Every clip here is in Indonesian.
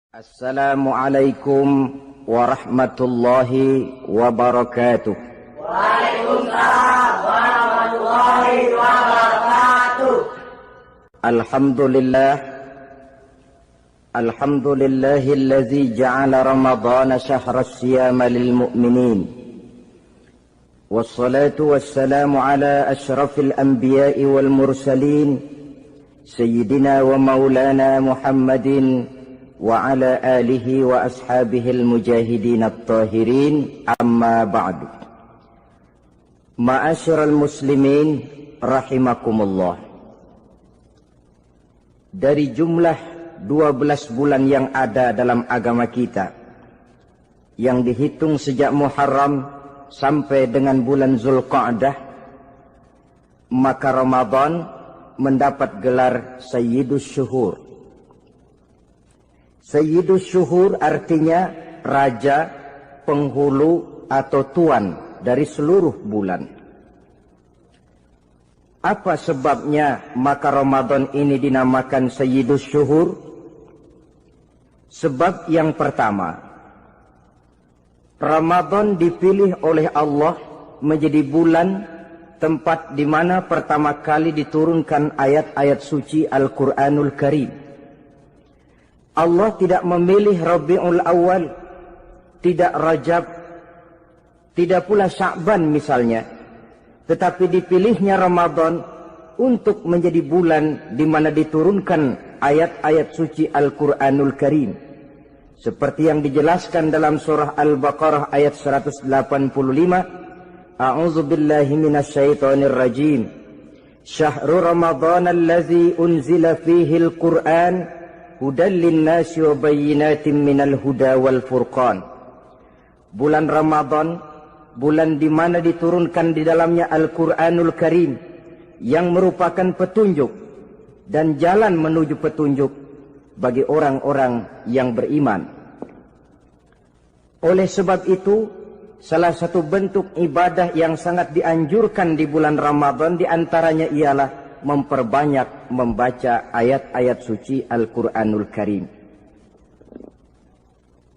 Assalamualaikum warahmatullahi wabarakatuh. Waalaikumsalam warahmatullahi wabarakatuh. Alhamdulillahilladzi ja'ala ramadhana syahra as-siyama lil mu'minin. Wassalatu wassalamu ala asyrafil anbiya'i wal mursalin sayyidina wa maulana Muhammadin wa ala alihi wa ashabihil mujahidin at-tahirin, amma ba'du. Ma'asyiral muslimin rahimakumullah. Dari jumlah 12 bulan yang ada dalam agama kita, yang dihitung sejak Muharram sampai dengan bulan Zulqa'dah, maka Ramadan mendapat gelar Sayyidus Syuhur. Sayyidus Syuhur artinya raja, penghulu atau tuan dari seluruh bulan. Apa sebabnya maka Ramadan ini dinamakan Sayyidus Syuhur? Sebab yang pertama, Ramadan dipilih oleh Allah menjadi bulan tempat di mana pertama kali diturunkan ayat-ayat suci Al-Quranul Karim. Allah tidak memilih Rabiul Awal, tidak Rajab, tidak pula Sya'ban misalnya, tetapi dipilihnya Ramadan untuk menjadi bulan di mana diturunkan ayat-ayat suci Al-Quranul Karim. Seperti yang dijelaskan dalam surah Al-Baqarah ayat 185, A'udzu billahi minasyaitonir rajim. Syahrul Ramadan allazi unzila fihi al-Qur'an hudan linnasi wa bayyinatin minal huda wal furqan. Bulan Ramadan, bulan di mana diturunkan di dalamnya Al-Quranul Karim, yang merupakan petunjuk dan jalan menuju petunjuk bagi orang-orang yang beriman. Oleh sebab itu, salah satu bentuk ibadah yang sangat dianjurkan di bulan Ramadan diantaranya ialah memperbanyak membaca ayat-ayat suci Al-Quranul Karim.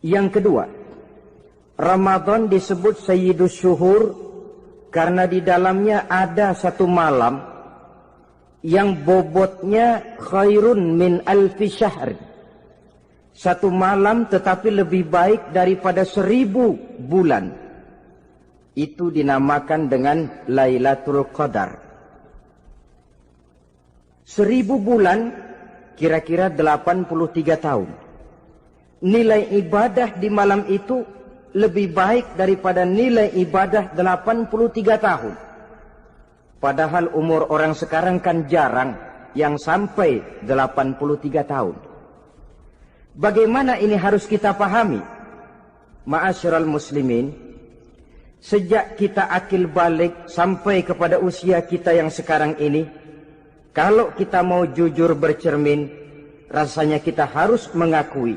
Yang kedua, Ramadan disebut Sayyidus Syuhur karena di dalamnya ada satu malam yang bobotnya khairun min alfi syahr. Satu malam tetapi lebih baik daripada 1000 bulan. Itu dinamakan dengan Lailatul Qadar. 1000 bulan kira-kira 83 tahun. Nilai ibadah di malam itu lebih baik daripada nilai ibadah 83 tahun. Padahal umur orang sekarang kan jarang yang sampai 83 tahun. Bagaimana ini harus kita pahami? Ma'asyiral muslimin, sejak kita akil balik sampai kepada usia kita yang sekarang ini, kalau kita mau jujur bercermin, rasanya kita harus mengakui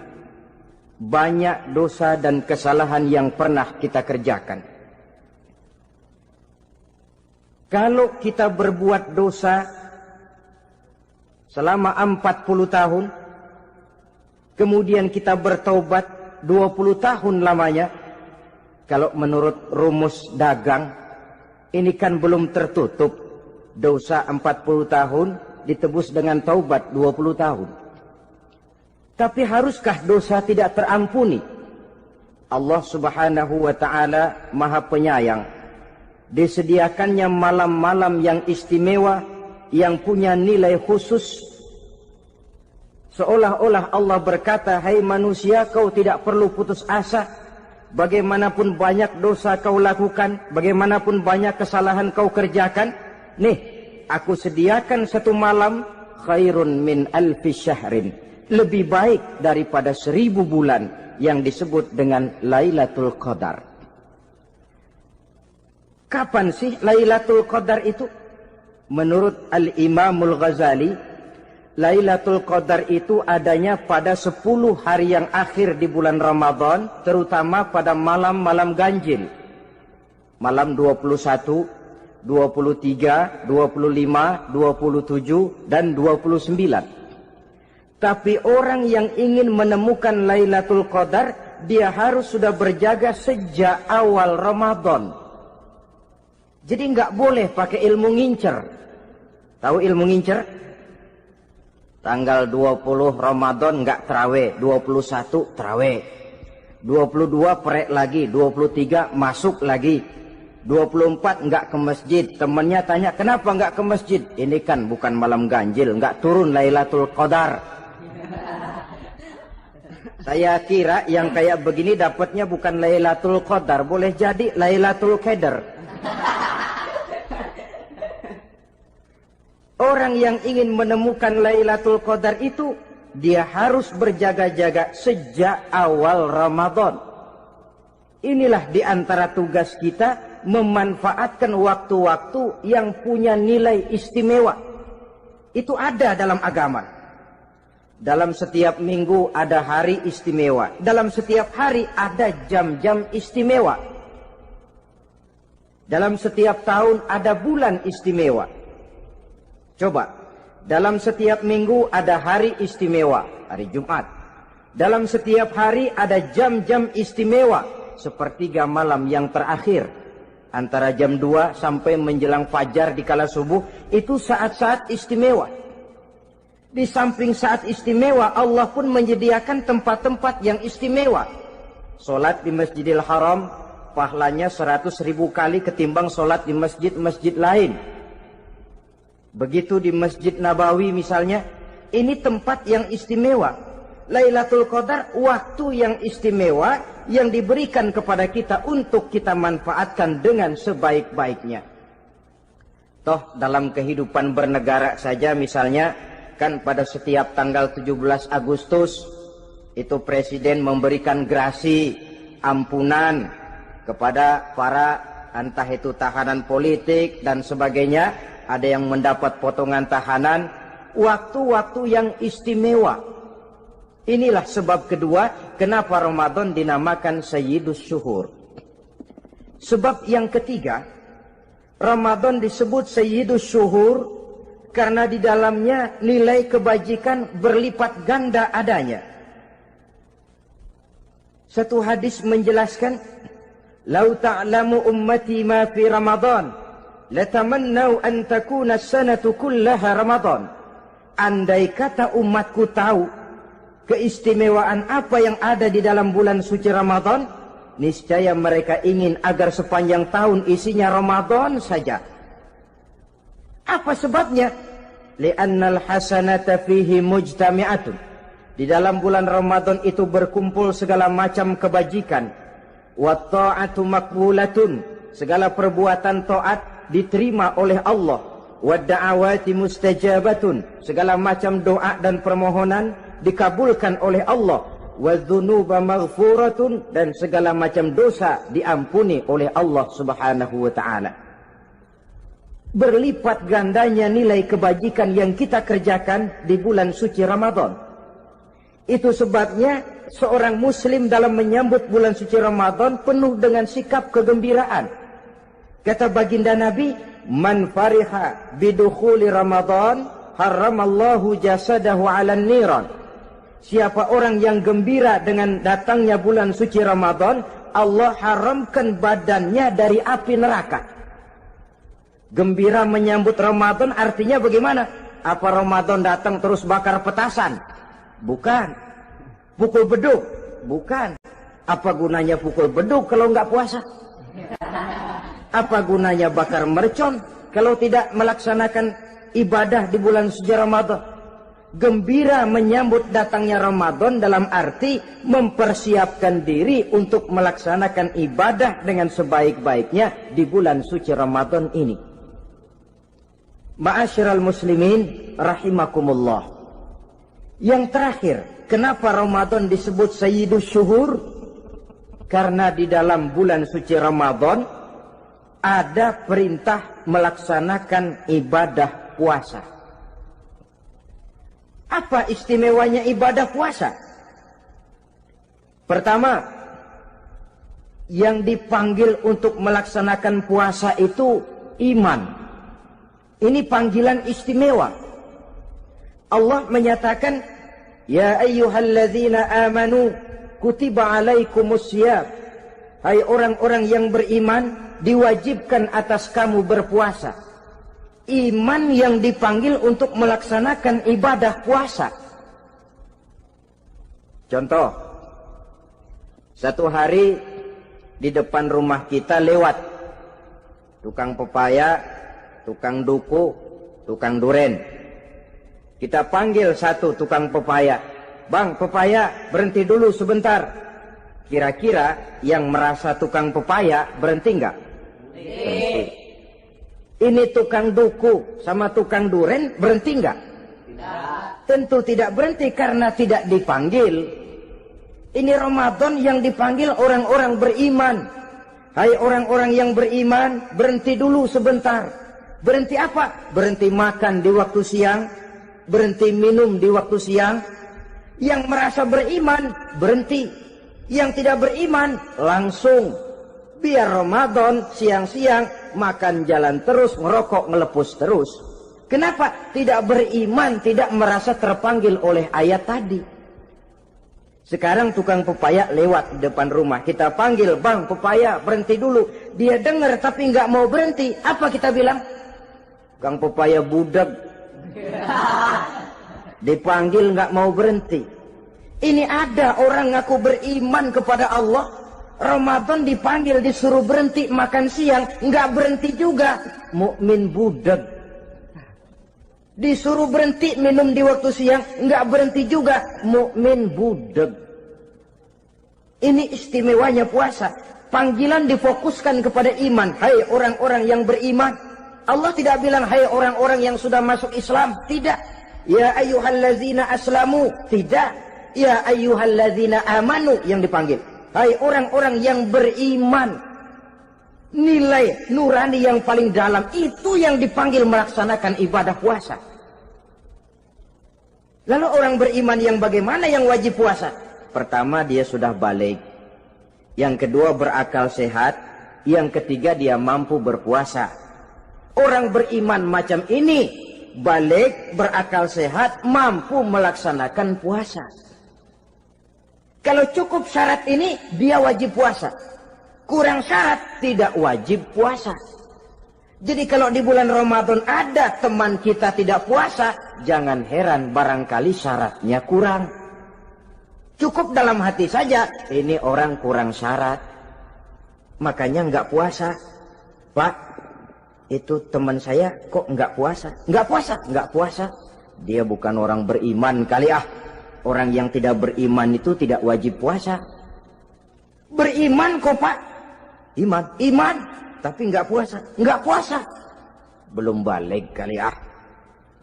banyak dosa dan kesalahan yang pernah kita kerjakan. Kalau kita berbuat dosa selama 40 tahun, kemudian kita bertaubat 20 tahun lamanya, kalau menurut rumus dagang, ini kan belum tertutup. Dosa 40 tahun ditebus dengan taubat 20 tahun. Tapi haruskah dosa tidak terampuni? Allah Subhanahu wa ta'ala Maha Penyayang. Disediakannya malam-malam yang istimewa, yang punya nilai khusus. Seolah-olah Allah berkata, hai manusia, kau tidak perlu putus asa. Bagaimanapun banyak dosa kau lakukan, bagaimanapun banyak kesalahan kau kerjakan, nih, aku sediakan satu malam khairun min alfi syahrin, lebih baik daripada 1000 bulan yang disebut dengan Lailatul Qadar. Kapan sih Lailatul Qadar itu? Menurut Al-Imamul Ghazali, Lailatul Qadar itu adanya pada 10 hari yang akhir di bulan Ramadan, terutama pada malam-malam ganjil. Malam 21, 23, 25, 27, dan 29. Tapi orang yang ingin menemukan Lailatul Qadar, dia harus sudah berjaga sejak awal Ramadan. Jadi nggak boleh pakai ilmu ngincer. Tahu ilmu ngincer? Tanggal 20 Ramadan nggak terawih, 21 terawih, 22 perek lagi, 23 masuk lagi, 24 nggak ke masjid. Temennya tanya, kenapa nggak ke masjid? Ini kan bukan malam ganjil, nggak turun Lailatul Qadar. Saya kira yang kayak begini dapatnya bukan Lailatul Qadar, boleh jadi Lailatul Qadar. Orang yang ingin menemukan Lailatul Qadar itu, dia harus berjaga-jaga sejak awal Ramadan. Inilah di antara tugas kita, memanfaatkan waktu-waktu yang punya nilai istimewa. Itu ada dalam agama. Dalam setiap minggu ada hari istimewa. Dalam setiap hari ada jam-jam istimewa. Dalam setiap tahun ada bulan istimewa. Coba, dalam setiap minggu ada hari istimewa, hari Jumat. Dalam setiap hari ada jam-jam istimewa, sepertiga malam yang terakhir. Antara jam 2 sampai menjelang fajar di kala subuh, itu saat-saat istimewa. Di samping saat istimewa, Allah pun menyediakan tempat-tempat yang istimewa. Solat di Masjidil Haram, pahalanya 100.000 kali ketimbang solat di masjid-masjid lain. Begitu di Masjid Nabawi misalnya, ini tempat yang istimewa. Lailatul Qadar, waktu yang istimewa yang diberikan kepada kita untuk kita manfaatkan dengan sebaik-baiknya. Toh dalam kehidupan bernegara saja misalnya, kan pada setiap tanggal 17 Agustus itu presiden memberikan grasi ampunan kepada para entah itu tahanan politik dan sebagainya. Ada yang mendapat potongan tahanan. Waktu-waktu yang istimewa. Inilah sebab kedua kenapa Ramadan dinamakan Sayyidus Syuhur. Sebab yang ketiga, Ramadan disebut Sayyidus Syuhur karena di dalamnya nilai kebajikan berlipat ganda adanya. Satu hadis menjelaskan, "Lau ta'lamu ummati ma fi Ramadan, latamannau an takuna as-sanatu kullaha Ramadan." Andai kata umatku tahu keistimewaan apa yang ada di dalam bulan suci Ramadan, niscaya mereka ingin agar sepanjang tahun isinya Ramadan saja. Apa sebabnya? Li'annal hasanata fihi mujtami'atun. Di dalam bulan Ramadan itu berkumpul segala macam kebajikan. Wa ta'atu maqbulatun. Segala perbuatan taat diterima oleh Allah. Wa da'awati mustajabatun. Segala macam doa dan permohonan dikabulkan oleh Allah. Wa dzunuba maghfuratun. Dan segala macam dosa diampuni oleh Allah Subhanahu wa ta'ala. Berlipat gandanya nilai kebajikan yang kita kerjakan di bulan suci Ramadan. Itu sebabnya seorang muslim dalam menyambut bulan suci Ramadan penuh dengan sikap kegembiraan. Kata baginda Nabi, "Man fariha bidukhuli Ramadan, haramallahu jasadahu 'alan niran." Siapa orang yang gembira dengan datangnya bulan suci Ramadan, Allah haramkan badannya dari api neraka. Gembira menyambut Ramadan artinya bagaimana? Apa Ramadan datang terus bakar petasan? Bukan. Pukul beduk? Bukan. Apa gunanya pukul beduk kalau nggak puasa? Apa gunanya bakar mercon kalau tidak melaksanakan ibadah di bulan suci Ramadan? Gembira menyambut datangnya Ramadan dalam arti mempersiapkan diri untuk melaksanakan ibadah dengan sebaik-baiknya di bulan suci Ramadan ini. Ma'asyiral muslimin rahimakumullah. Yang terakhir, kenapa Ramadan disebut Sayyidus Syuhur? Karena di dalam bulan suci Ramadan ada perintah melaksanakan ibadah puasa. Apa istimewanya ibadah puasa? Pertama, yang dipanggil untuk melaksanakan puasa itu iman. Ini panggilan istimewa. Allah menyatakan, Ya ayyuhalladzina amanu kutiba alaikumusiyam. Hai orang-orang yang beriman, diwajibkan atas kamu berpuasa. Iman yang dipanggil untuk melaksanakan ibadah puasa. Contoh, satu hari di depan rumah kita lewat tukang pepaya, tukang duku, tukang duren. Kita panggil satu tukang pepaya, "Bang, pepaya, berhenti dulu sebentar." Kira-kira yang merasa tukang pepaya berhenti enggak? Berhenti. Ini tukang duku sama tukang duren berhenti enggak? Tidak. Tentu tidak berhenti karena tidak dipanggil. Ini Ramadan yang dipanggil orang-orang beriman. Hai orang-orang yang beriman, berhenti dulu sebentar. Berhenti apa? Berhenti makan di waktu siang, berhenti minum di waktu siang. Yang merasa beriman, berhenti. Yang tidak beriman, langsung. Biar Ramadan siang-siang makan jalan terus, ngerokok, ngelepus terus. Kenapa? Tidak beriman, tidak merasa terpanggil oleh ayat tadi. Sekarang tukang pepaya lewat di depan rumah. Kita panggil, "Bang, pepaya, berhenti dulu." Dia dengar tapi nggak mau berhenti. Apa kita bilang? Kang pepaya budak. Dipanggil nggak mau berhenti. Ini ada orang ngaku beriman kepada Allah. Ramadan dipanggil, disuruh berhenti makan siang, nggak berhenti juga. Mukmin budak. Disuruh berhenti minum di waktu siang, nggak berhenti juga. Mukmin budak. Ini istimewanya puasa. Panggilan difokuskan kepada iman. Hai orang-orang yang beriman. Allah tidak bilang hai orang-orang yang sudah masuk Islam. Tidak. Ya ayyuhallazina aslamu. Tidak. Ya ayyuhallazina amanu yang dipanggil. Hai orang-orang yang beriman. Nilai nurani yang paling dalam itu yang dipanggil melaksanakan ibadah puasa. Lalu orang beriman yang bagaimana yang wajib puasa? Pertama, dia sudah balik. Yang kedua, berakal sehat. Yang ketiga, dia mampu berpuasa. Orang beriman macam ini, balik, berakal sehat, mampu melaksanakan puasa. Kalau cukup syarat ini, dia wajib puasa. Kurang syarat, tidak wajib puasa. Jadi kalau di bulan Ramadan ada teman kita tidak puasa, jangan heran barangkali syaratnya kurang. Cukup dalam hati saja, ini orang kurang syarat. Makanya nggak puasa. Pak, itu teman saya kok nggak puasa? Nggak puasa, nggak puasa. Dia bukan orang beriman kali ah. Orang yang tidak beriman itu tidak wajib puasa. Beriman kok Pak? Iman, tapi nggak puasa. Nggak puasa. Belum balik kali ah.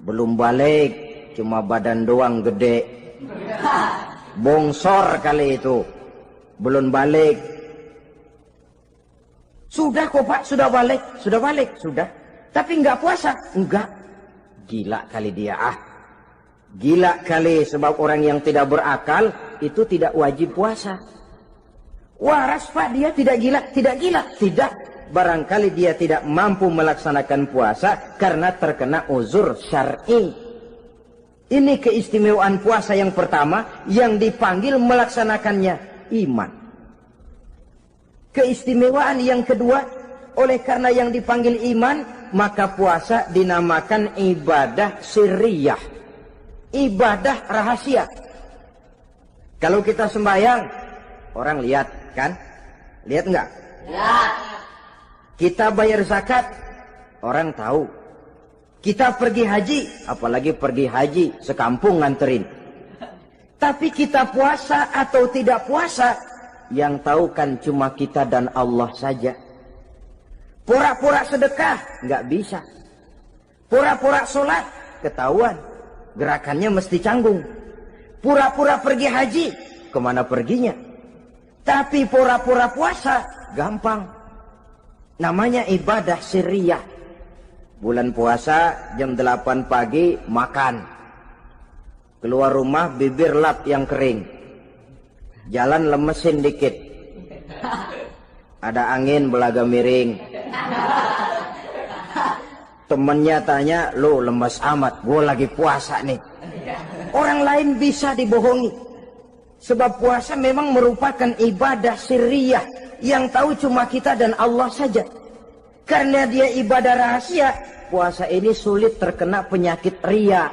Belum balik, cuma badan doang gede. Bongsor kali itu. Belum balik. Sudah kok Pak, sudah balik. Sudah balik, sudah. Tapi nggak puasa. Enggak. Gila kali dia ah. Gila kali, sebab orang yang tidak berakal itu tidak wajib puasa. Waras Pak, dia tidak gila. Tidak gila, tidak. Barangkali dia tidak mampu melaksanakan puasa karena terkena uzur syar'i. Ini keistimewaan puasa yang pertama yang dipanggil melaksanakannya iman. Keistimewaan yang kedua, oleh karena yang dipanggil iman, maka puasa dinamakan ibadah sirriyah. Ibadah rahasia. Kalau kita sembahyang, orang lihat kan? Lihat enggak? Lihat. Kita bayar zakat, orang tahu. Kita pergi haji, apalagi pergi haji, sekampung nganterin. Tapi kita puasa atau tidak puasa, yang tahu kan cuma kita dan Allah saja. Pura-pura sedekah, nggak bisa. Pura-pura sholat, ketahuan. Gerakannya mesti canggung. Pura-pura pergi haji, kemana perginya? Tapi pura-pura puasa, gampang. Namanya ibadah sirriyah. Bulan puasa, jam 8 pagi, makan. Keluar rumah, bibir lap yang kering. Jalan lemesin dikit. Ada angin, belaga miring. Temennya tanya, "Lo lemes amat, gue lagi puasa nih." Orang lain bisa dibohongi. Sebab puasa memang merupakan ibadah sirriyah yang tahu cuma kita dan Allah saja. Karena dia ibadah rahasia, puasa ini sulit terkena penyakit riya.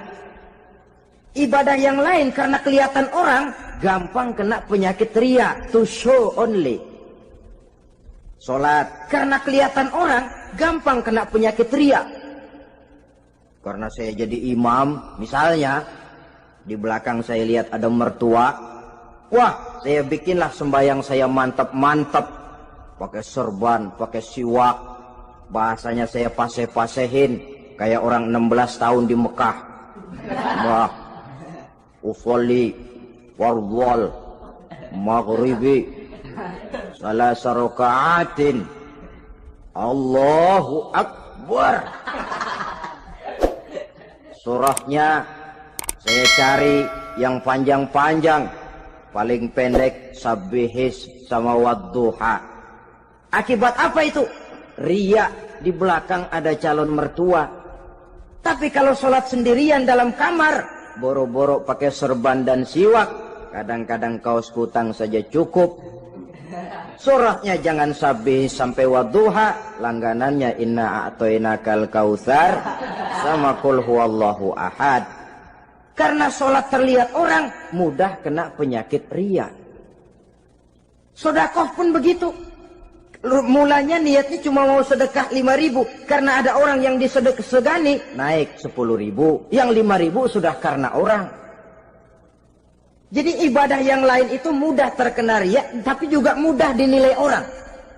Ibadah yang lain karena kelihatan orang, gampang kena penyakit riya, to show only. Salat karena kelihatan orang, gampang kena penyakit riya. Karena saya jadi imam, misalnya di belakang saya lihat ada mertua, wah, saya bikinlah sembahyang saya mantap-mantap, pakai serban, pakai siwak, bahasanya saya paseh-pasehin kayak orang 16 tahun di Mekah. Wah, usolli warwal maghribi salasa raka'atin Allahu Akbar. Surahnya saya cari yang panjang-panjang, paling pendek sabbihis sama wadduha. Akibat apa itu? Riya, di belakang ada calon mertua. Tapi kalau sholat sendirian dalam kamar, boro-boro pakai serban dan siwak, kadang-kadang kaos kutang saja cukup. Surahnya jangan sabbihis sampai wadduha, langganannya inna a'toinakal kautsar sama qul huwallahu ahad. Karena sholat terlihat orang, mudah kena penyakit riya. Sedekah pun begitu. Mulanya niatnya cuma mau sedekah 5.000. Karena ada orang yang disegani, naik 10.000. Yang 5.000 sudah karena orang. Jadi ibadah yang lain itu mudah terkena riya, tapi juga mudah dinilai orang.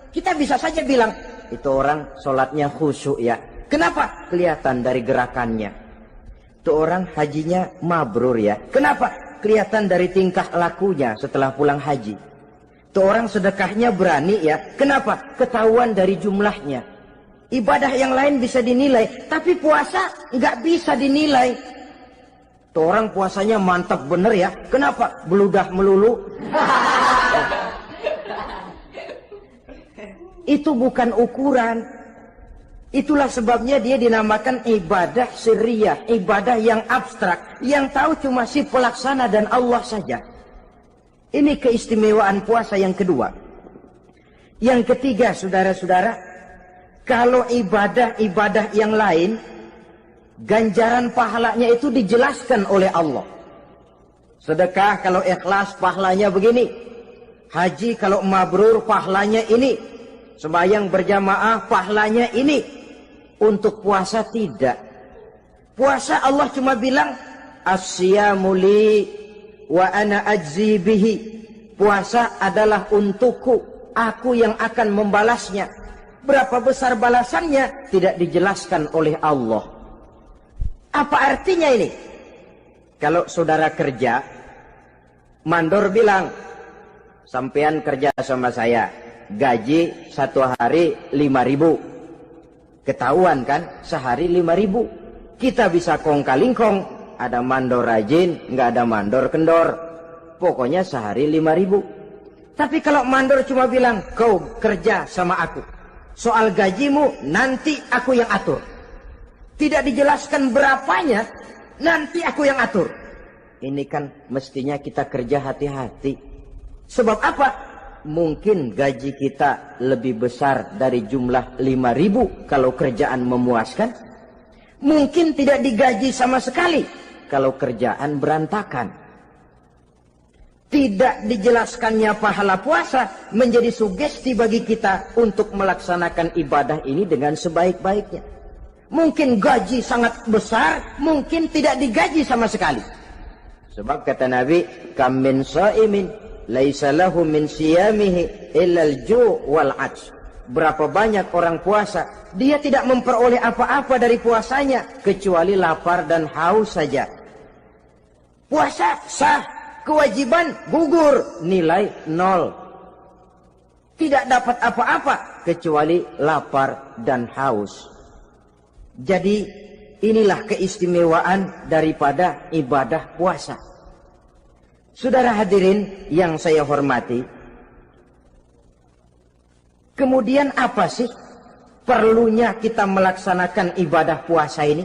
Kita bisa saja bilang, itu orang sholatnya khusyuk ya. Kenapa? Kelihatan dari gerakannya. Itu orang hajinya mabrur ya. Kenapa? Kelihatan dari tingkah lakunya setelah pulang haji. Itu orang sedekahnya berani ya. Kenapa? Ketahuan dari jumlahnya. Ibadah yang lain bisa dinilai, tapi puasa nggak bisa dinilai. Itu orang puasanya mantap bener ya. Kenapa? Beludah melulu. Itu bukan ukuran. Itulah sebabnya dia dinamakan ibadah sirriyah, ibadah yang abstrak, yang tahu cuma si pelaksana dan Allah saja. Ini keistimewaan puasa yang kedua. Yang ketiga, saudara-saudara, kalau ibadah-ibadah yang lain, ganjaran pahalanya itu dijelaskan oleh Allah. Sedekah kalau ikhlas pahalanya begini. Haji kalau mabrur pahalanya ini. Sembahyang berjamaah pahalanya ini. Untuk puasa tidak. Puasa Allah cuma bilang as-siyamu li wa ana ajzi bihi. Puasa adalah untukku, aku yang akan membalasnya. Berapa besar balasannya tidak dijelaskan oleh Allah. Apa artinya ini? Kalau saudara kerja, mandor bilang, sampean kerja sama saya, gaji 1 hari 5.000. Ketahuan kan, sehari 5.000. Kita bisa kong kalingkong, ada mandor rajin, nggak ada mandor kendor. Pokoknya sehari 5.000. Tapi kalau mandor cuma bilang, kau kerja sama aku, soal gajimu nanti aku yang atur. Tidak dijelaskan berapanya, nanti aku yang atur. Ini kan mestinya kita kerja hati-hati. Sebab apa? Mungkin gaji kita lebih besar dari jumlah 5.000 kalau kerjaan memuaskan. Mungkin tidak digaji sama sekali kalau kerjaan berantakan. Tidak dijelaskannya pahala puasa menjadi sugesti bagi kita untuk melaksanakan ibadah ini dengan sebaik-baiknya. Mungkin gaji sangat besar, mungkin tidak digaji sama sekali. Sebab kata Nabi, kam min shaimin laisa lahu min siyamihi illa al-ju' wal 'atsh. Berapa banyak orang puasa, dia tidak memperoleh apa-apa dari puasanya kecuali lapar dan haus saja. Puasa sah, kewajiban gugur, nilai 0. Tidak dapat apa-apa kecuali lapar dan haus. Jadi inilah keistimewaan daripada ibadah puasa. Saudara hadirin yang saya hormati, kemudian apa sih perlunya kita melaksanakan ibadah puasa ini?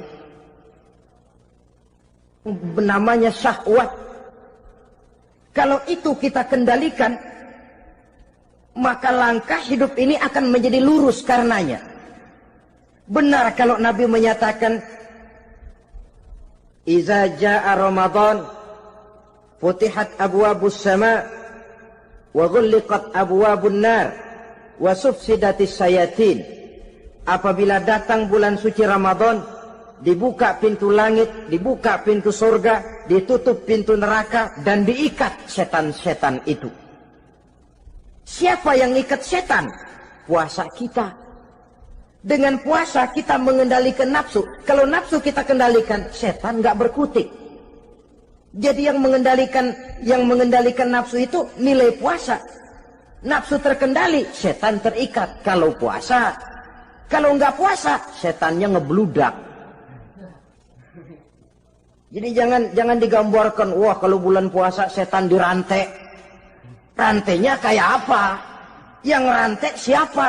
namanya syahwat. Kalau itu kita kendalikan, maka langkah hidup ini akan menjadi lurus karenanya. Benar kalau Nabi menyatakan, "Iza jaa Ramadan, futihat abwabus sama, wa ghulliqat abwabun nar, wa sufsidatis sayatin." Apabila datang bulan suci Ramadan, dibuka pintu langit, dibuka pintu surga, ditutup pintu neraka, dan diikat setan-setan itu. Siapa yang ikat setan? Puasa kita. Dengan puasa kita mengendalikan nafsu. Kalau nafsu kita kendalikan, setan nggak berkutik. Jadi yang mengendalikan nafsu itu nilai puasa. Nafsu terkendali, setan terikat. Kalau puasa. Kalau nggak puasa, setannya ngebludak. Jadi jangan digambarkan, wah kalau bulan puasa setan dirantai. Rantainya kayak apa? Yang rantai siapa?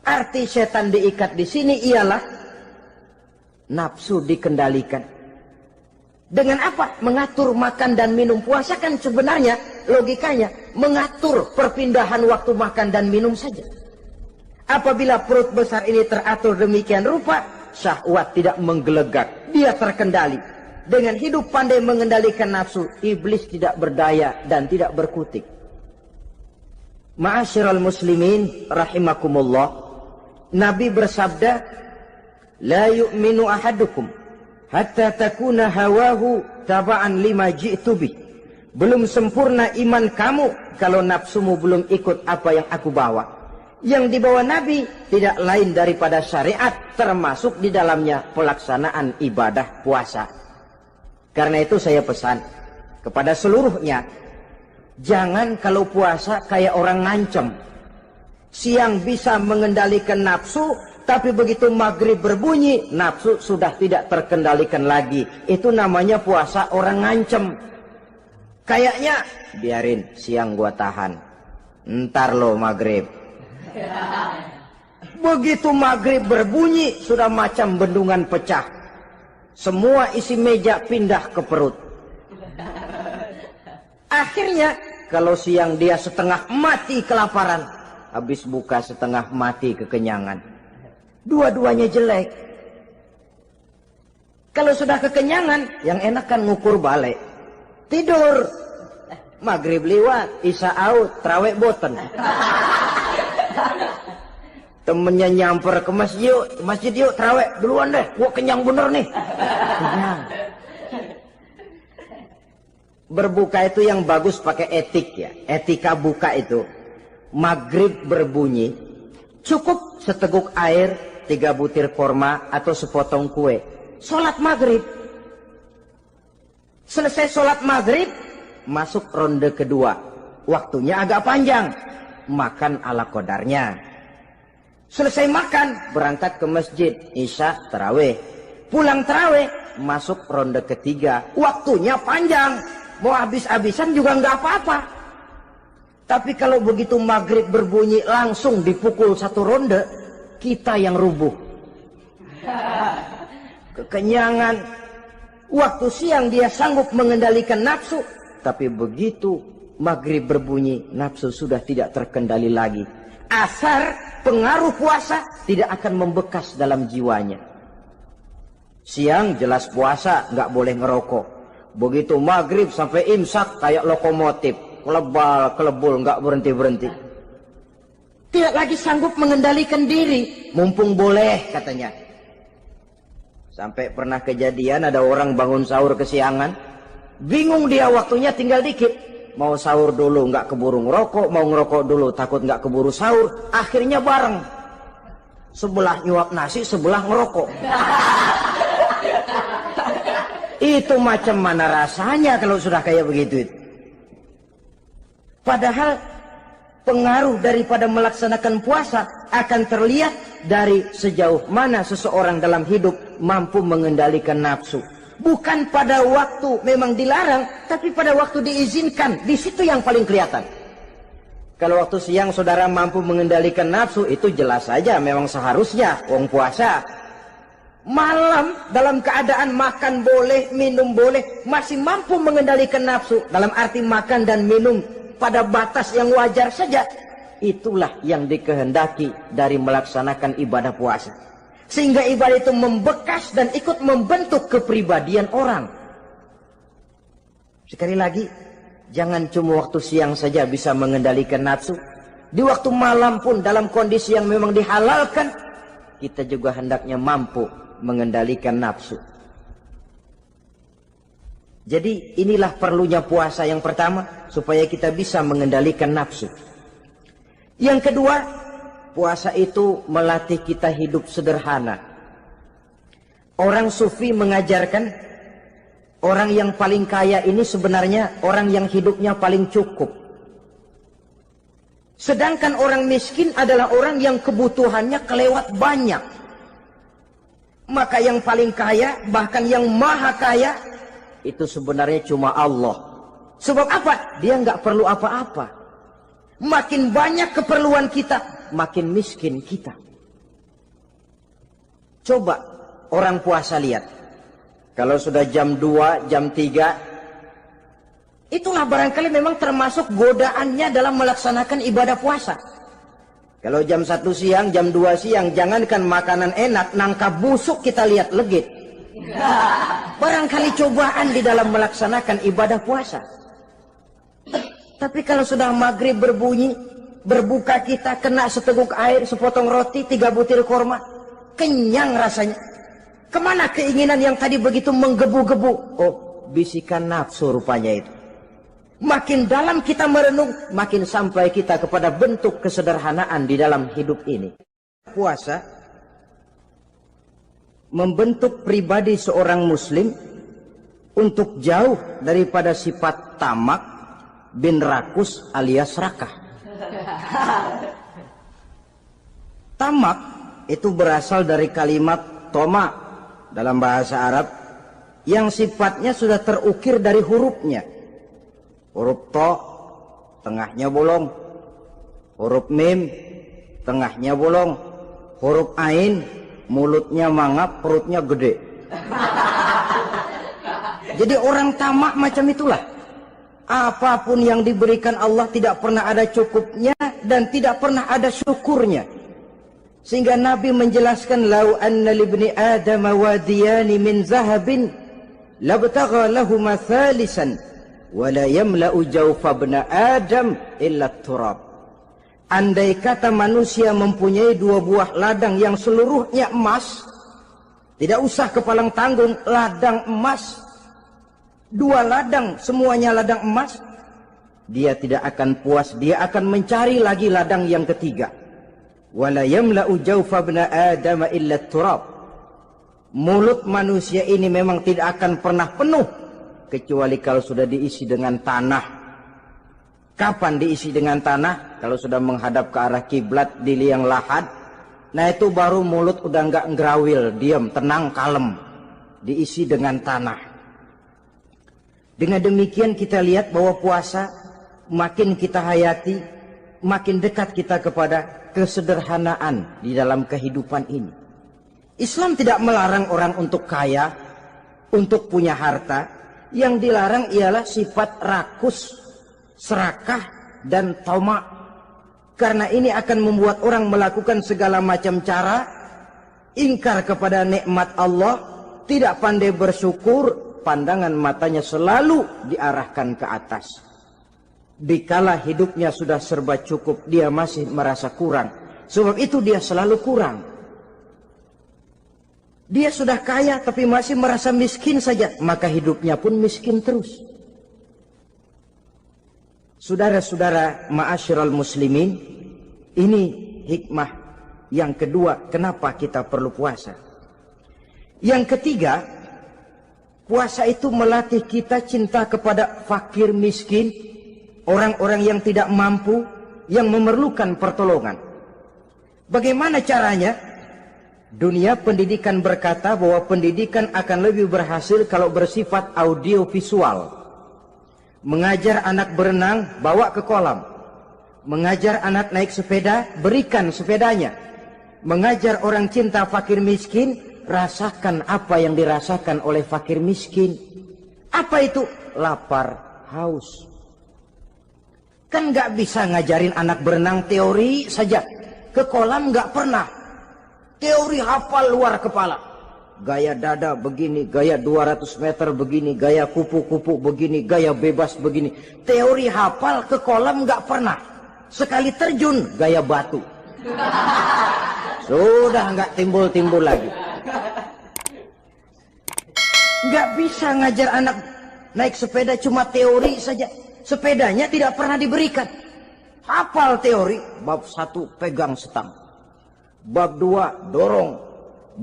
Arti setan diikat di sini ialah nafsu dikendalikan. Dengan apa? Mengatur makan dan minum. Puasa kan sebenarnya logikanya mengatur perpindahan waktu makan dan minum saja. Apabila perut besar ini teratur demikian rupa, syahwat tidak menggelegak, dia terkendali. Dengan hidup pandai mengendalikan nafsu, iblis tidak berdaya dan tidak berkutik. Ma'asyiral muslimin rahimakumullah, Nabi bersabda, "La yu'minu ahadukum hatta takuna hawahu taba'an lima ji'tu bih." Belum sempurna iman kamu kalau nafsumu belum ikut apa yang aku bawa. Yang dibawa Nabi tidak lain daripada syariat, termasuk di dalamnya pelaksanaan ibadah puasa. Karena itu saya pesan kepada seluruhnya, jangan kalau puasa kayak orang ngancem. Siang bisa mengendalikan nafsu, tapi begitu maghrib berbunyi, nafsu sudah tidak terkendalikan lagi. Itu namanya puasa orang ngancem. Kayaknya, biarin siang gua tahan, ntar lo maghrib. Begitu maghrib berbunyi, sudah macam bendungan pecah. Semua isi meja pindah ke perut. Akhirnya, kalau siang dia setengah mati kelaparan, habis buka setengah mati kekenyangan. Dua-duanya jelek. Kalau sudah kekenyangan, yang enak kan ngukur balik. Tidur. Maghrib liwat, isya out, tarawih boten. Temennya nyamper ke masjid yuk tarawih duluan deh, gua kenyang bener nih. Kenyang. Berbuka itu yang bagus pakai etik ya, etika buka itu. Maghrib berbunyi, cukup seteguk air, 3 butir korma atau sepotong kue. Sholat maghrib. Selesai sholat maghrib, masuk ronde kedua. Waktunya agak panjang, makan ala qadarnya. Selesai makan, berangkat ke masjid, isya, tarawih. Pulang tarawih, masuk ronde ketiga. Waktunya panjang, mau habis-habisan juga nggak apa-apa. Tapi kalau begitu maghrib berbunyi langsung dipukul 1 ronde, kita yang rubuh. Kekenyangan. Waktu siang dia sanggup mengendalikan nafsu, tapi begitu maghrib berbunyi, nafsu sudah tidak terkendali lagi. Asar pengaruh puasa tidak akan membekas dalam jiwanya. Siang jelas puasa, nggak boleh ngerokok. Begitu maghrib sampai imsak kayak lokomotif, kelebul nggak berhenti-berhenti. Tidak lagi sanggup mengendalikan diri, mumpung boleh katanya. Sampai pernah kejadian ada orang bangun sahur kesiangan, bingung dia waktunya tinggal dikit. Mau sahur dulu nggak keburu ngerokok, mau ngerokok dulu takut nggak keburu sahur, akhirnya bareng. Sebelah nyuap nasi, sebelah ngerokok. Itu macam mana rasanya kalau sudah kayak begitu? Padahal pengaruh daripada melaksanakan puasa akan terlihat dari sejauh mana seseorang dalam hidup mampu mengendalikan nafsu. Bukan pada waktu memang dilarang, tapi pada waktu diizinkan. Di situ yang paling kelihatan. Kalau waktu siang saudara mampu mengendalikan nafsu, itu jelas saja memang seharusnya wong puasa. Malam dalam keadaan makan boleh, minum boleh, masih mampu mengendalikan nafsu, dalam arti makan dan minum pada batas yang wajar saja. Itulah yang dikehendaki dari melaksanakan ibadah puasa. Sehingga ibadah itu membekas dan ikut membentuk kepribadian orang. Sekali lagi, jangan cuma waktu siang saja bisa mengendalikan nafsu. Di waktu malam pun dalam kondisi yang memang dihalalkan, kita juga hendaknya mampu mengendalikan nafsu. Jadi inilah perlunya puasa yang pertama, supaya kita bisa mengendalikan nafsu. Yang kedua, puasa itu melatih kita hidup sederhana. Orang sufi mengajarkan, orang yang paling kaya ini sebenarnya orang yang hidupnya paling cukup. Sedangkan orang miskin adalah orang yang kebutuhannya kelewat banyak. Maka yang paling kaya, bahkan yang maha kaya, itu sebenarnya cuma Allah. Sebab apa? Dia nggak perlu apa-apa. Makin banyak keperluan kita, makin miskin kita. Coba orang puasa lihat. Kalau sudah jam 2, jam 3, itulah barangkali memang termasuk godaannya dalam melaksanakan ibadah puasa. Kalau jam 1 siang, jam 2 siang, jangankan makanan enak, nangka busuk kita lihat legit. Barangkali cobaan di dalam melaksanakan ibadah puasa. Tapi kalau sudah maghrib berbunyi, berbuka kita kena seteguk air, sepotong roti, 3 butir korma, kenyang rasanya. Kemana keinginan yang tadi begitu menggebu-gebu? Oh, bisikan nafsu rupanya itu. Makin dalam kita merenung, makin sampai kita kepada bentuk kesederhanaan di dalam hidup ini. Puasa membentuk pribadi seorang muslim untuk jauh daripada sifat tamak bin rakus alias serakah. Tamak itu berasal dari kalimat toma dalam bahasa Arab yang sifatnya sudah terukir dari hurufnya. Huruf to, tengahnya bolong. Huruf mim, tengahnya bolong. Huruf ain, mulutnya mangap, perutnya gede. Jadi orang tamak macam itulah. Apapun yang diberikan Allah tidak pernah ada cukupnya dan tidak pernah ada syukurnya. Sehingga Nabi menjelaskan, lau anna libni Adam wadiyani min zahabin labtagha lahuma thalisan wala yamla'u jawfa ibn Adam illa turab. Andai kata manusia mempunyai 2 buah ladang yang seluruhnya emas, tidak usah kepalang tanggung, ladang emas, 2 ladang semuanya ladang emas, dia tidak akan puas, dia akan mencari lagi ladang yang ketiga. Wala yamla'u jawfa ibn Adam illa turab. Mulut manusia ini memang tidak akan pernah penuh kecuali kalau sudah diisi dengan tanah. Kapan diisi dengan tanah? Kalau sudah menghadap ke arah kiblat di liang lahat, nah itu baru mulut udah nggak ngerawil, diam, tenang, kalem, diisi dengan tanah. Dengan demikian kita lihat bahwa puasa makin kita hayati, makin dekat kita kepada kesederhanaan di dalam kehidupan ini. Islam tidak melarang orang untuk kaya, untuk punya harta. Yang dilarang ialah sifat rakus, serakah, dan tamak. Karena ini akan membuat orang melakukan segala macam cara, ingkar kepada nikmat Allah, tidak pandai bersyukur, pandangan matanya selalu diarahkan ke atas. Dikala hidupnya sudah serba cukup, dia masih merasa kurang. Sebab itu dia selalu kurang. Dia sudah kaya tapi masih merasa miskin saja, maka hidupnya pun miskin terus. Saudara-saudara ma'asyiral muslimin, ini hikmah yang kedua kenapa kita perlu puasa. Yang ketiga, puasa itu melatih kita cinta kepada fakir miskin, orang-orang yang tidak mampu, yang memerlukan pertolongan. Bagaimana caranya? Dunia pendidikan berkata bahwa pendidikan akan lebih berhasil kalau bersifat audiovisual. Mengajar anak berenang, bawa ke kolam. Mengajar anak naik sepeda, berikan sepedanya. Mengajar orang cinta fakir miskin, rasakan apa yang dirasakan oleh fakir miskin. Apa itu? Lapar, haus. Kan nggak bisa ngajarin anak berenang teori saja. Ke kolam nggak pernah. Teori hafal luar kepala. Gaya dada begini, gaya 200 meter begini, gaya kupu-kupu begini, gaya bebas begini. Teori hafal ke kolam nggak pernah. Sekali terjun gaya batu. Sudah nggak timbul-timbul lagi. Nggak bisa ngajar anak naik sepeda cuma teori saja. Sepedanya tidak pernah diberikan. Hafal teori. Bab 1 pegang setang. Bab 2 dorong.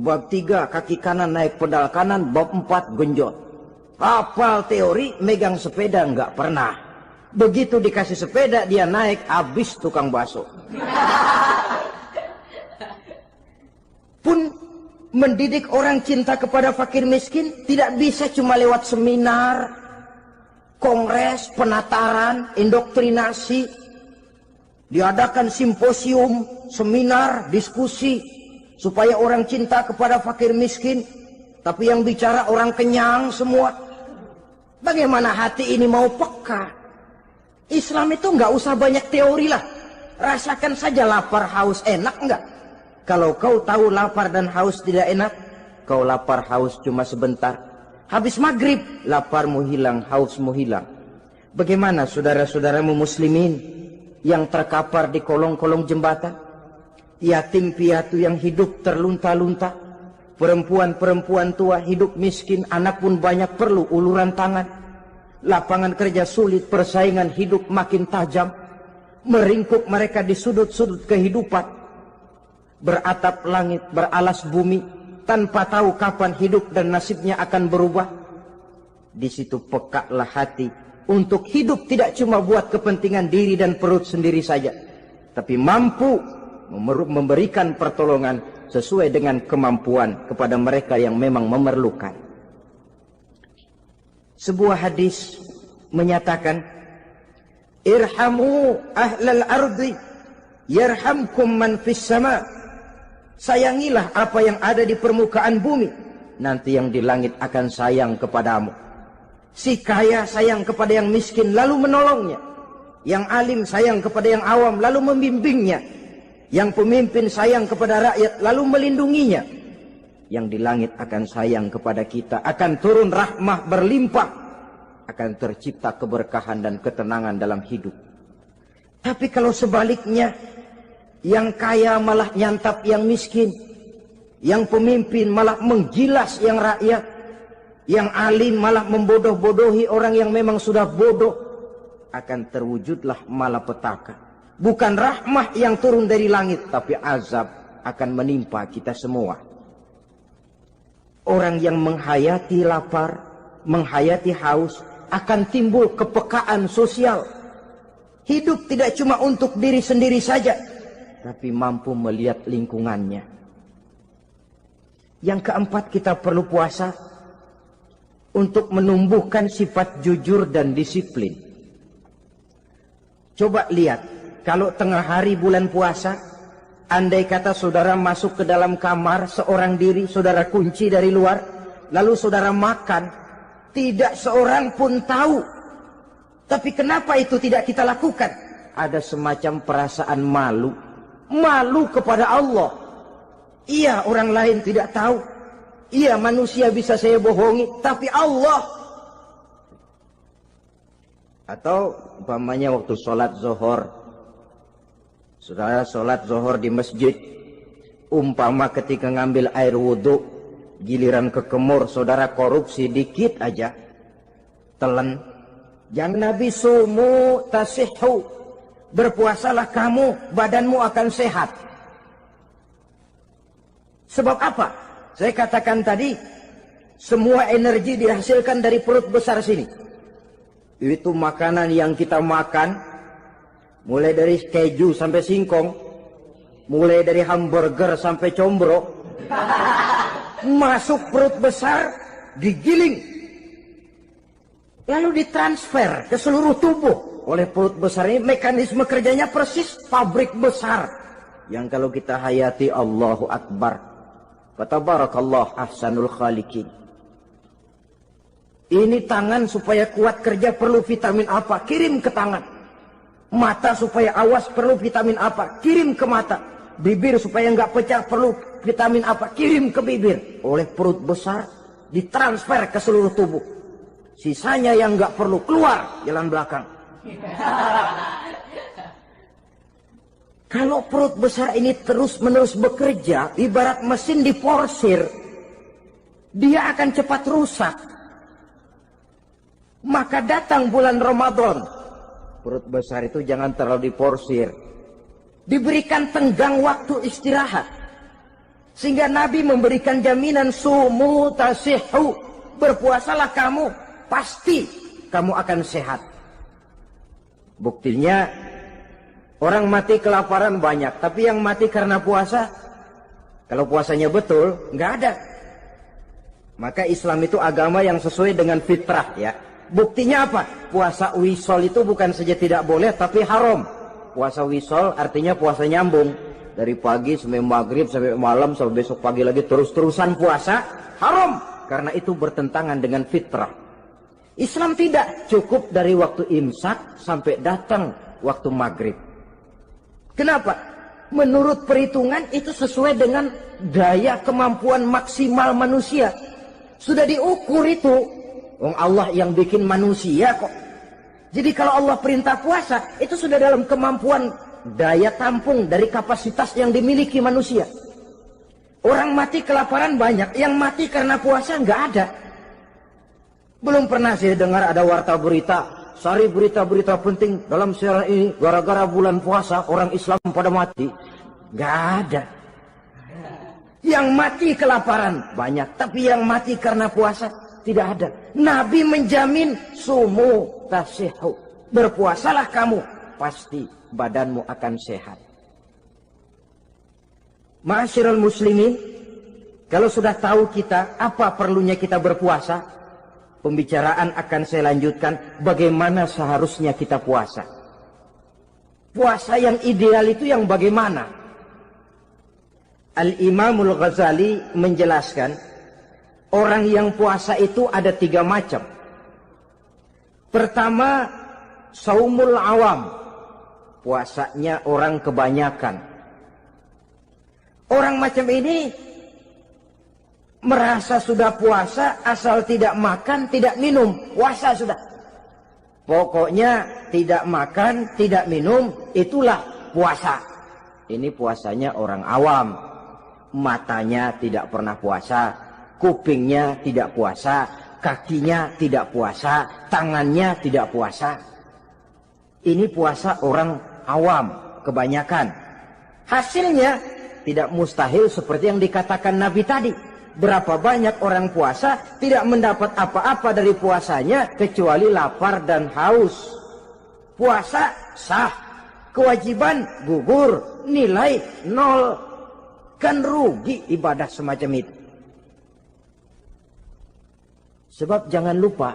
Bab 3 kaki kanan naik pedal kanan. Bab 4 genjot. Hafal teori, megang sepeda nggak pernah. Begitu dikasih sepeda dia naik, habis tukang bakso. Pun mendidik orang cinta kepada fakir miskin tidak bisa cuma lewat seminar, kongres, penataran, indoktrinasi. Diadakan simposium, seminar, diskusi supaya orang cinta kepada fakir miskin, tapi yang bicara orang kenyang semua. Bagaimana hati ini mau peka? Islam itu nggak usah banyak teori lah. Rasakan saja lapar, haus, enak nggak? Kalau kau tahu lapar dan haus tidak enak, kau lapar haus cuma sebentar. Habis maghrib, laparmu hilang, hausmu hilang. Bagaimana saudara-saudaramu muslimin yang terkapar di kolong-kolong jembatan? Yatim piatu yang hidup terlunta-lunta. Perempuan-perempuan tua hidup miskin, anak pun banyak perlu uluran tangan. Lapangan kerja sulit, persaingan hidup makin tajam. Meringkuk mereka di sudut-sudut kehidupan. Beratap langit, beralas bumi, tanpa tahu kapan hidup dan nasibnya akan berubah. Di situ pekaklah hati untuk hidup tidak cuma buat kepentingan diri dan perut sendiri saja, tapi mampu memberikan pertolongan sesuai dengan kemampuan kepada mereka yang memang memerlukan. Sebuah hadis menyatakan, irhamu ahlal ardi yarhamkum man fis sama. Sayangilah apa yang ada di permukaan bumi, nanti yang di langit akan sayang kepadamu. Si kaya sayang kepada yang miskin lalu menolongnya. Yang alim sayang kepada yang awam lalu membimbingnya. Yang pemimpin sayang kepada rakyat lalu melindunginya. Yang di langit akan sayang kepada kita, akan turun rahmah berlimpah, akan tercipta keberkahan dan ketenangan dalam hidup. Tapi kalau sebaliknya, yang kaya malah nyantap yang miskin, yang pemimpin malah menggilas yang rakyat, yang alim malah membodoh-bodohi orang yang memang sudah bodoh, akan terwujudlah malapetaka. Bukan rahmah yang turun dari langit, tapi azab akan menimpa kita semua. Orang yang menghayati lapar, menghayati haus, akan timbul kepekaan sosial. Hidup tidak cuma untuk diri sendiri saja, tapi mampu melihat lingkungannya. Yang keempat, kita perlu puasa untuk menumbuhkan sifat jujur dan disiplin. Coba lihat, kalau tengah hari bulan puasa, andai kata saudara masuk ke dalam kamar seorang diri, saudara kunci dari luar, lalu saudara makan, tidak seorang pun tahu. Tapi kenapa itu tidak kita lakukan? Ada semacam perasaan malu. Malu kepada Allah. Iya, orang lain tidak tahu. Iya, manusia bisa saya bohongi, tapi Allah. Atau umpamanya waktu sholat zuhur, saudara sholat zuhur di masjid, umpama ketika ngambil air wudhu, giliran ke kemur, saudara korupsi dikit aja, telan. Jangan Nabi sumu tasihhu. Berpuasalah kamu, badanmu akan sehat. Sebab apa? Saya katakan tadi, semua energi dihasilkan dari perut besar sini. Itu makanan yang kita makan, mulai dari keju sampai singkong, mulai dari hamburger sampai combro, masuk perut besar, digiling, lalu ditransfer ke seluruh tubuh. Oleh perut besar ini, mekanisme kerjanya persis pabrik besar yang kalau kita hayati Allahu Akbar, Fatabarakallah ahsanul khaliqin. Ini tangan supaya kuat kerja perlu vitamin apa? Kirim ke tangan. Mata supaya awas perlu vitamin apa? Kirim ke mata. Bibir supaya nggak pecah perlu vitamin apa? Kirim ke bibir. Oleh perut besar ditransfer ke seluruh tubuh. Sisanya yang nggak perlu keluar jalan belakang. Kalau perut besar ini terus-menerus bekerja, ibarat mesin diporsir, dia akan cepat rusak. Maka datang bulan Ramadan, perut besar itu jangan terlalu diporsir, diberikan tenggang waktu istirahat, sehingga Nabi memberikan jaminan sumu tasihhu, berpuasalah kamu, pasti kamu akan sehat. Buktinya orang mati kelaparan banyak, tapi yang mati karena puasa, kalau puasanya betul, nggak ada. Maka Islam itu agama yang sesuai dengan fitrah ya. Buktinya apa? Puasa wisol itu bukan saja tidak boleh, tapi haram. Puasa wisol artinya puasa nyambung. Dari pagi sampai maghrib, sampai malam, sampai besok pagi lagi terus-terusan puasa, haram. Karena itu bertentangan dengan fitrah. Islam tidak cukup dari waktu imsak sampai datang waktu maghrib. Kenapa? Menurut perhitungan itu sesuai dengan daya kemampuan maksimal manusia. Sudah diukur itu. Allah yang bikin manusia kok. Jadi kalau Allah perintah puasa, itu sudah dalam kemampuan daya tampung dari kapasitas yang dimiliki manusia. Orang mati kelaparan banyak, yang mati karena puasa nggak ada. Belum pernah saya dengar ada warta berita, sari berita-berita penting dalam siaran ini, gara-gara bulan puasa orang Islam pada mati. Nggak ada. Yang mati kelaparan banyak, tapi yang mati karena puasa tidak ada. Nabi menjamin sumu tasihhu, berpuasalah kamu, pasti badanmu akan sehat. Ma'asyiral muslimin, kalau sudah tahu kita apa perlunya kita berpuasa, pembicaraan akan saya lanjutkan bagaimana seharusnya kita puasa. Puasa yang ideal itu yang bagaimana? Al-Imamul Ghazali menjelaskan, orang yang puasa itu ada 3 macam. Pertama, saumul awam, puasanya orang kebanyakan. Orang macam ini merasa sudah puasa asal tidak makan, tidak minum, puasa sudah. Pokoknya tidak makan, tidak minum, itulah puasa. Ini puasanya orang awam. Matanya tidak pernah puasa, kupingnya tidak puasa, kakinya tidak puasa, tangannya tidak puasa. Ini puasa orang awam, kebanyakan. Hasilnya tidak mustahil seperti yang dikatakan Nabi tadi. Berapa banyak orang puasa tidak mendapat apa-apa dari puasanya kecuali lapar dan haus. Puasa sah, kewajiban gugur, nilai 0. Kan rugi ibadah semacam itu. Sebab jangan lupa,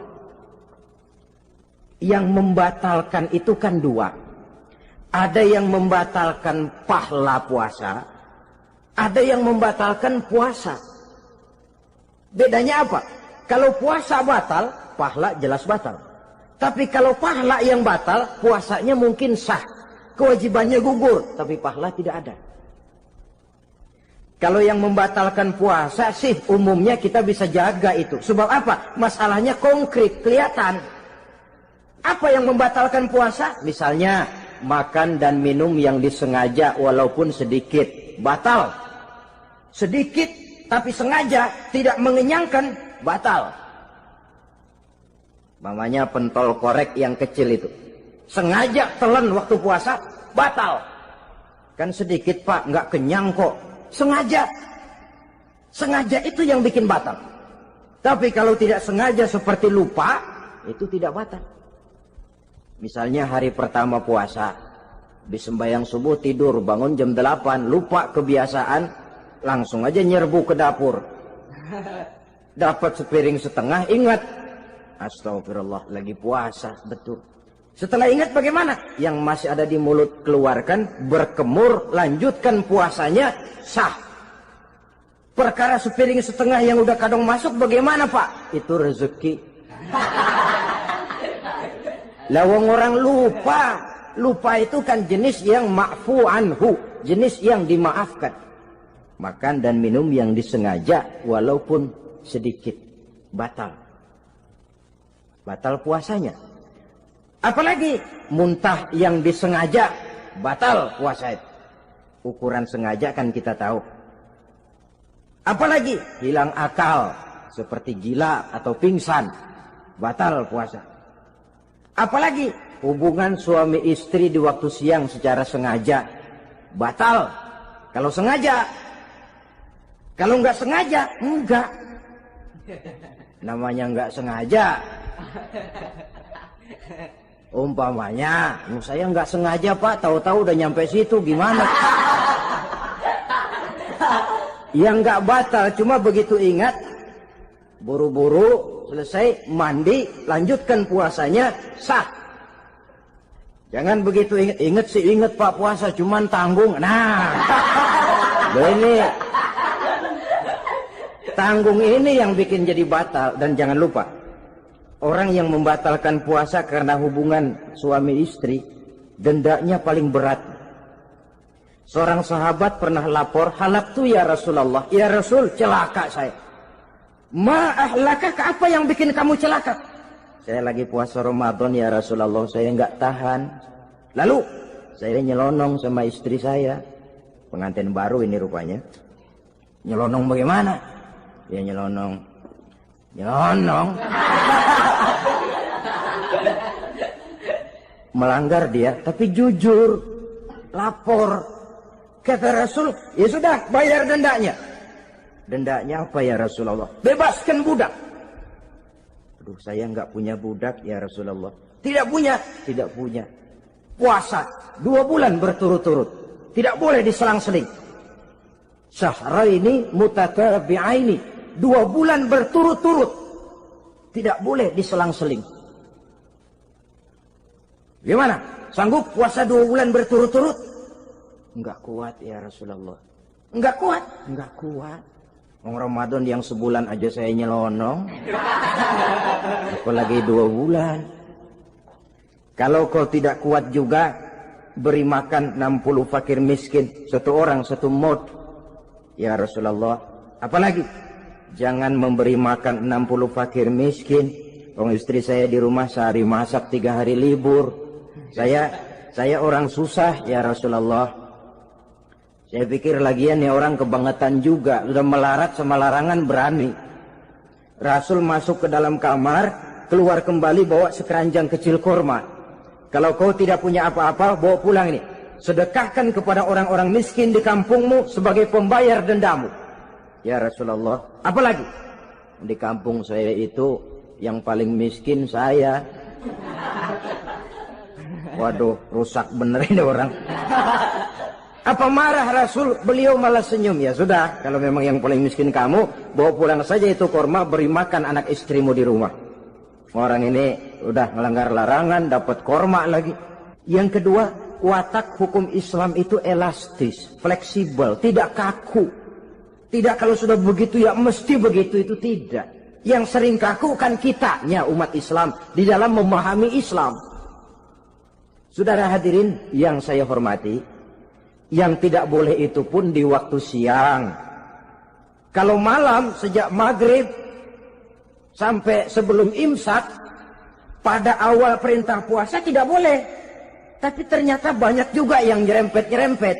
yang membatalkan itu kan 2. Ada yang membatalkan pahala puasa, ada yang membatalkan puasa. Bedanya apa? Kalau puasa batal, pahala jelas batal. Tapi kalau pahala yang batal, puasanya mungkin sah. Kewajibannya gugur, tapi pahala tidak ada. Kalau yang membatalkan puasa sih umumnya kita bisa jaga itu. Sebab apa? Masalahnya konkret, kelihatan. Apa yang membatalkan puasa? Misalnya makan dan minum yang disengaja walaupun sedikit, batal. Sedikit tapi sengaja tidak mengenyangkan, batal. Mamanya pentol korek yang kecil itu, sengaja telan waktu puasa, batal. Kan sedikit pak, nggak kenyang kok. Sengaja itu yang bikin batal. Tapi kalau tidak sengaja seperti lupa, itu tidak batal. Misalnya hari pertama puasa, di sembahyang subuh tidur, bangun jam 8, lupa kebiasaan, langsung aja nyerbu ke dapur. Dapat sepiring setengah, ingat, astagfirullah, lagi puasa, betul. Setelah ingat bagaimana? Yang masih ada di mulut keluarkan, berkemur, lanjutkan puasanya, sah. Perkara sepiring setengah yang udah kadang masuk bagaimana Pak? Itu rezeki. Lawang orang lupa. Lupa itu kan jenis yang ma'fu anhu, jenis yang dimaafkan. Makan dan minum yang disengaja walaupun sedikit, batal. Batal puasanya. Apalagi muntah yang disengaja, batal puasa itu. Ukuran sengaja kan kita tahu. Apalagi hilang akal, seperti gila atau pingsan, batal puasa. Apalagi hubungan suami istri di waktu siang secara sengaja, batal. Kalau sengaja, kalau nggak sengaja, enggak. Namanya nggak sengaja. Umpamanya, saya nggak sengaja Pak, tahu-tahu udah nyampe situ, gimana? Yang nggak batal, cuma begitu ingat, buru-buru selesai mandi, lanjutkan puasanya, sah. Jangan begitu ingat sih ingat Pak puasa, cuman tanggung. Nah, ini tanggung ini yang bikin jadi batal. Dan jangan lupa, orang yang membatalkan puasa karena hubungan suami istri, dendanya paling berat. Seorang sahabat pernah lapor, halaktu ya Rasulullah. Ya Rasul, celaka saya. Ma'ahlakak, apa yang bikin kamu celaka? Saya lagi puasa Ramadan ya Rasulullah, saya nggak tahan. Lalu, saya nyelonong sama istri saya. Pengantin baru ini rupanya. Nyelonong bagaimana? Ya nyelonong. Nyelonong. Melanggar dia, tapi jujur. Lapor. Kata Rasul, ya sudah, bayar dendanya. Dendanya apa ya Rasulullah? Bebaskan budak. Aduh, saya nggak punya budak ya Rasulullah. Tidak punya? Tidak punya. Puasa 2 bulan berturut-turut. Tidak boleh diselang-seling. Syahraini mutatabi'aini. 2 bulan berturut-turut. Tidak boleh diselang-seling. Gimana? Sanggup puasa 2 bulan berturut-turut? Enggak kuat ya Rasulullah. Enggak kuat? Enggak kuat. Ramadan yang sebulan aja saya nyelonong. Apalagi 2 bulan. Kalau kau tidak kuat juga, beri makan 60 fakir miskin. 1 orang 1 mod. Ya Rasulullah. Apalagi? Jangan memberi makan 60 fakir miskin. Orang istri saya di rumah sehari masak 3 hari libur. Saya orang susah ya Rasulullah. Saya pikir lagian ya orang kebangetan juga. Sudah melarat sama larangan berani. Rasul masuk ke dalam kamar, keluar kembali bawa sekeranjang kecil kurma. Kalau kau tidak punya apa-apa, bawa pulang ini. Sedekahkan kepada orang-orang miskin di kampungmu sebagai pembayar dendamu. Ya Rasulullah. Apalagi? Di kampung saya itu yang paling miskin saya. Waduh, rusak bener ini orang. Apa marah Rasul? Beliau malah senyum. Ya sudah, kalau memang yang paling miskin kamu, bawa pulang saja itu kurma, beri makan anak istrimu di rumah. Orang ini udah melanggar larangan, dapat kurma lagi. Yang kedua, watak hukum Islam itu elastis, fleksibel, tidak kaku. Tidak kalau sudah begitu ya mesti begitu, itu tidak. Yang sering kaku kan kitanya umat Islam di dalam memahami Islam. Saudara hadirin yang saya hormati, yang tidak boleh itu pun di waktu siang. Kalau malam sejak maghrib sampai sebelum imsak, pada awal perintah puasa tidak boleh. Tapi ternyata banyak juga yang nyerempet-nyerempet.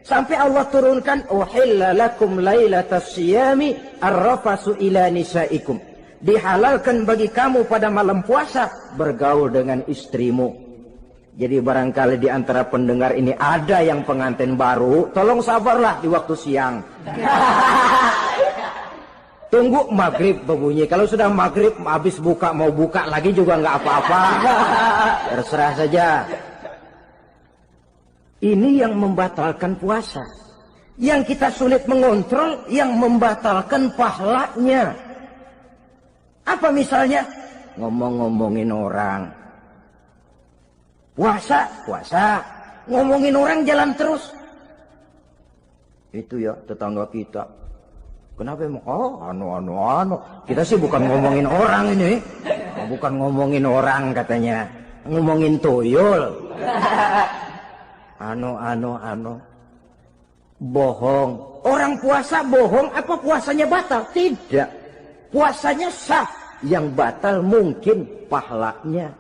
Sampai Allah turunkan, uhilla lakum lailatas siyami arrafasu ila nisaikum. Dihalalkan bagi kamu pada malam puasa bergaul dengan istrimu. Jadi barangkali di antara pendengar ini ada yang pengantin baru, tolong sabarlah di waktu siang. Tunggu maghrib berbunyi. Kalau sudah maghrib habis buka, mau buka lagi juga nggak apa-apa. Terserah saja. Ini yang membatalkan puasa. Yang kita sulit mengontrol, yang membatalkan pahalanya. Apa misalnya? Ngomong-ngomongin orang. Puasa, ngomongin orang jalan terus. Itu ya tetangga kita. Kenapa emang? Oh, anu. Kita sih bukan ngomongin orang ini. Bukan ngomongin orang katanya. Ngomongin tuyul. Anu. Bohong. Orang puasa bohong, apa puasanya batal? Tidak. Puasanya sah. Yang batal mungkin pahalanya.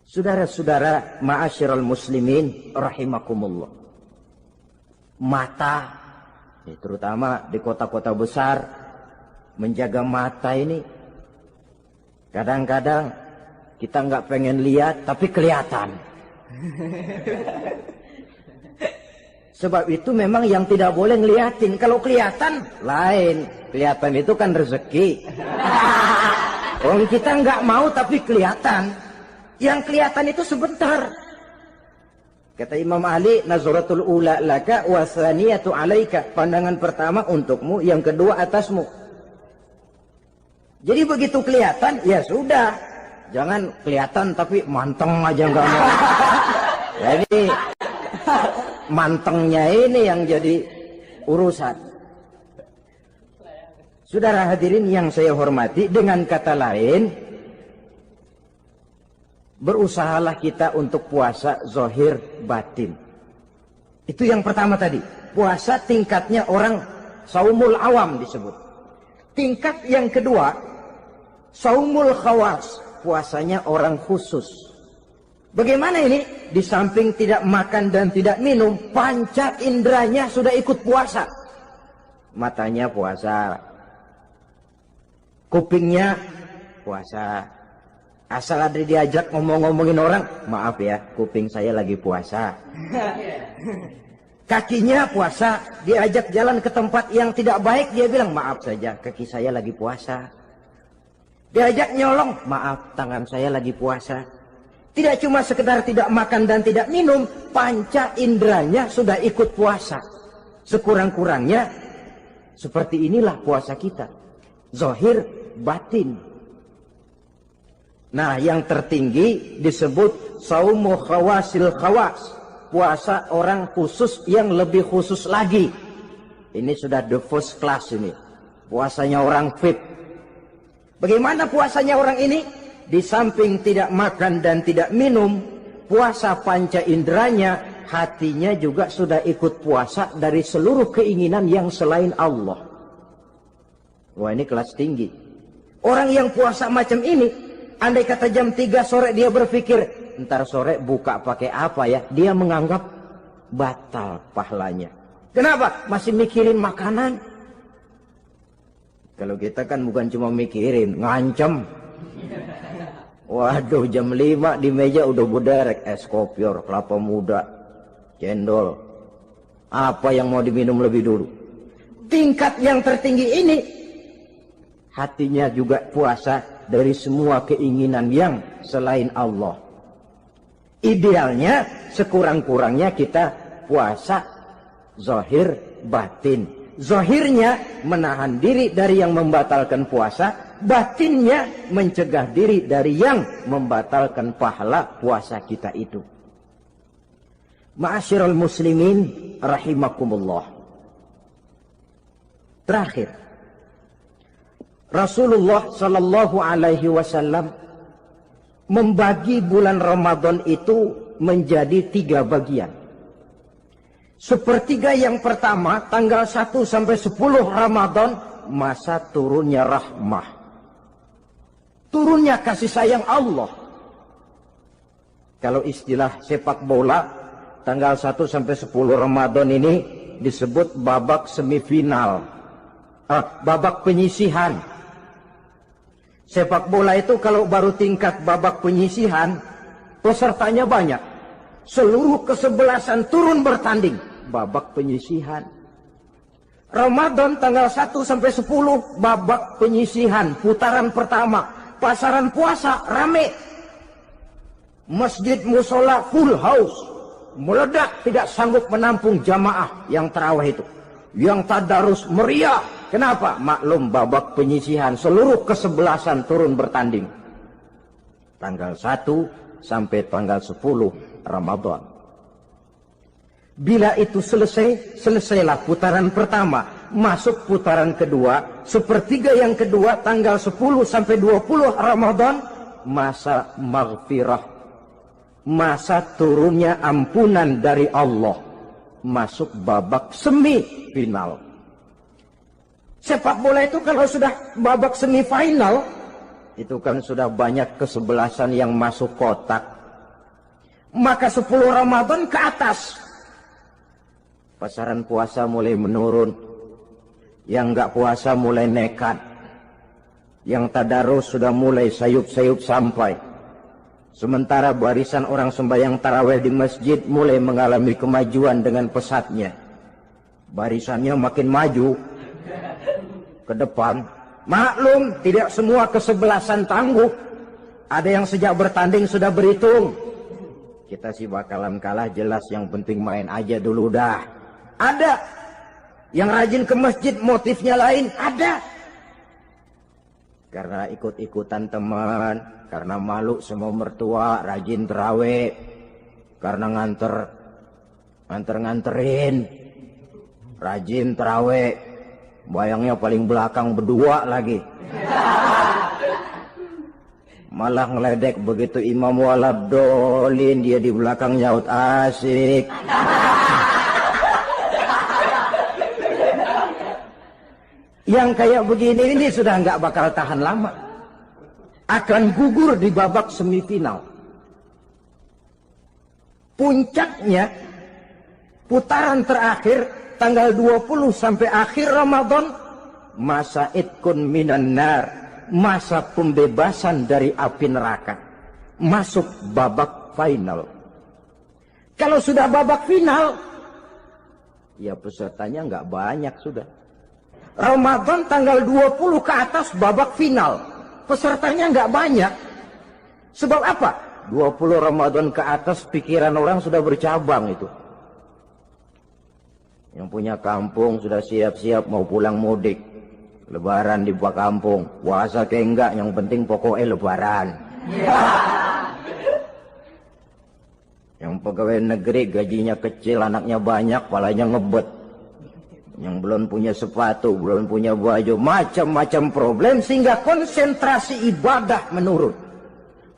Saudara-saudara, ma'asyiral muslimin rahimakumullah. Mata, terutama di kota-kota besar, menjaga mata ini kadang-kadang kita nggak pengen lihat tapi kelihatan. Sebab itu memang yang tidak boleh ngeliatin. Kalau kelihatan lain, kelihatan itu kan rezeki. Orang kita nggak mau tapi kelihatan. Yang kelihatan itu sebentar. Kata Imam Ali, nazaratul ula laka wa tsaniyatu alaika. Pandangan pertama untukmu, yang kedua atasmu. Jadi begitu kelihatan, ya sudah. Jangan kelihatan tapi manteng aja enggak mau. Jadi mantengnya ini yang jadi urusan. Saudara hadirin yang saya hormati, dengan kata lain, berusahalah kita untuk puasa zahir batin. Itu yang pertama tadi. Puasa tingkatnya orang saumul awam disebut. Tingkat yang kedua, saumul khawas. Puasanya orang khusus. Bagaimana ini? Di samping tidak makan dan tidak minum, panca inderanya sudah ikut puasa. Matanya puasa. Kupingnya puasa. Asal ada diajak ngomong-ngomongin orang, maaf ya, kuping saya lagi puasa. Kakinya puasa, diajak jalan ke tempat yang tidak baik, dia bilang, maaf saja, kaki saya lagi puasa. Diajak nyolong, maaf, tangan saya lagi puasa. Tidak cuma sekedar tidak makan dan tidak minum, panca inderanya sudah ikut puasa. Sekurang-kurangnya, seperti inilah puasa kita. Zahir, batin. Nah, yang tertinggi disebut saumu khawasil khawas. Puasa orang khusus yang lebih khusus lagi. Ini sudah the first class ini. Puasanya orang VIP. Bagaimana puasanya orang ini? Di samping tidak makan dan tidak minum, puasa panca inderanya, hatinya juga sudah ikut puasa dari seluruh keinginan yang selain Allah. Wah, ini kelas tinggi. Orang yang puasa macam ini, andai kata jam 3 sore dia berpikir, ntar sore buka pakai apa ya? Dia menganggap batal pahalanya. Kenapa? Masih mikirin makanan. Kalau kita kan bukan cuma mikirin, ngancem. Waduh, jam 5 di meja udah berderek es kopior, kelapa muda, cendol. Apa yang mau diminum lebih dulu? Tingkat yang tertinggi ini, hatinya juga puasa dari semua keinginan yang selain Allah. Idealnya, sekurang-kurangnya kita puasa zahir batin. Zahirnya menahan diri dari yang membatalkan puasa, batinnya mencegah diri dari yang membatalkan pahala puasa kita itu. Ma'asyiral muslimin rahimakumullah. Terakhir, Rasulullah sallallahu alaihi wasallam membagi bulan Ramadan itu menjadi 3 bagian. Sepertiga yang pertama, tanggal 1 sampai 10 Ramadan, masa turunnya rahmah. Turunnya kasih sayang Allah. Kalau istilah sepak bola, tanggal 1 sampai 10 Ramadan ini disebut babak semifinal. Babak penyisihan. Sepak bola itu kalau baru tingkat babak penyisihan, pesertanya banyak. Seluruh kesebelasan turun bertanding. Babak penyisihan. Ramadan tanggal 1 sampai 10 babak penyisihan, putaran pertama. Pasaran puasa rame. Masjid musola full house. Meledak, tidak sanggup menampung jamaah yang tarawih itu. Yang tadarus meriah. Kenapa? Maklum babak penyisihan, seluruh kesebelasan turun bertanding. Tanggal 1 sampai tanggal 10 Ramadan. Bila itu selesai, selesailah putaran pertama. Masuk putaran kedua, sepertiga yang kedua tanggal 10 sampai 20 Ramadan, masa maghfirah, masa turunnya ampunan dari Allah. Masuk babak semifinal. Sepak bola itu kalau sudah babak semifinal, itu kan sudah banyak kesebelasan yang masuk kotak. Maka 10 Ramadan ke atas, pasaran puasa mulai menurun. Yang enggak puasa mulai nekat. Yang tadarus sudah mulai sayup-sayup sampai. Sementara barisan orang sembahyang tarawih di masjid mulai mengalami kemajuan dengan pesatnya. Barisannya makin maju ke depan. Maklum, tidak semua kesebelasan tangguh. Ada yang sejak bertanding sudah berhitung. Kita sih bakalan kalah jelas, yang penting main aja dulu dah. Ada yang rajin ke masjid motifnya lain, ada. Karena ikut-ikutan teman, karena malu sama mertua, rajin terawih. Karena nganterin, rajin terawih. Bayangnya paling belakang berdua lagi. Malah ngeledek begitu imam waladolin, dia di belakang nyaut asik. Yang kayak begini ini sudah nggak bakal tahan lama. Akan gugur di babak semifinal. Puncaknya, putaran terakhir, tanggal 20 sampai akhir Ramadan, masa itkun minan nar, masa pembebasan dari api neraka. Masuk babak final. Kalau sudah babak final, ya pesertanya nggak banyak sudah. Ramadan tanggal 20 ke atas babak final. Pesertanya nggak banyak. Sebab apa? 20 Ramadan ke atas pikiran orang sudah bercabang itu. Yang punya kampung sudah siap-siap mau pulang mudik. Lebaran di buah kampung. Puasa kayak enggak, yang penting pokoknya lebaran. Yang pegawai negeri gajinya kecil, anaknya banyak, palanya ngebet. Yang belum punya sepatu, belum punya baju, macam-macam problem, sehingga konsentrasi ibadah menurun.